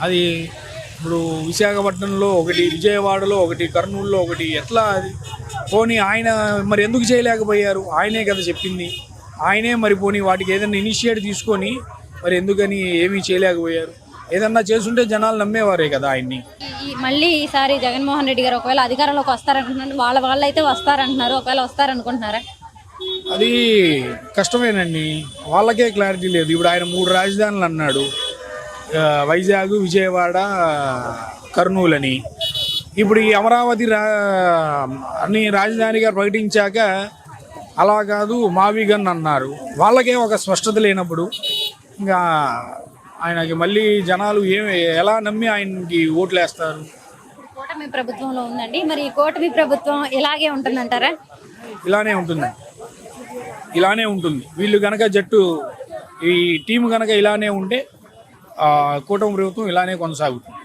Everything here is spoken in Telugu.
అది ఇప్పుడు విశాఖపట్నంలో ఒకటి, విజయవాడలో ఒకటి, కర్నూలులో ఒకటి, ఎట్లా అది? పోనీ ఆయన మరి ఎందుకు చేయలేకపోయారు? ఆయనే కదా చెప్పింది. ఆయనే మరి పోనీ వాటికి ఏదైనా ఇనిషియేట్ తీసుకొని మరి ఎందుకని ఏమీ చేయలేకపోయారు? ఏదన్నా చేసుంటే జనాలు నమ్మేవారే కదా ఆయన్ని. మళ్ళీ ఈసారి జగన్మోహన్ రెడ్డి గారు ఒకవేళ అధికారంలోకి వస్తారంటున్నారు, వాళ్ళైతే వస్తారంటున్నారు, ఒకవేళ వస్తారనుకుంటున్నారా? అది కష్టమేనండి. వాళ్ళకే క్లారిటీ లేదు. ఇప్పుడు ఆయన 3 రాజధానులు అన్నాడు. వైజాగ్, విజయవాడ, కర్నూలు అని. ఇప్పుడు ఈ అమరావతి అన్ని రాజధానిగా ప్రకటించాక అలా కాదు మావిగన్ అన్నారు. వాళ్ళకే ఒక స్పష్టత లేనప్పుడు ఇంకా ఆయనకి మళ్ళీ జనాలు ఎలా నమ్మి ఆయనకి ఓట్లు వేస్తారు? కూటమి ప్రభుత్వంలో ఉందండి, మరి ఈ కూటమి ప్రభుత్వం ఇలాగే ఉంటుందంటారా? ఇలానే ఉంటుంది. ఇలానే ఉంటుంది. వీళ్ళు కనుక ఈ టీం కనుక ఇలానే ఉంటే కూటమి ప్రభుత్వం ఇలానే కొనసాగుతుంది.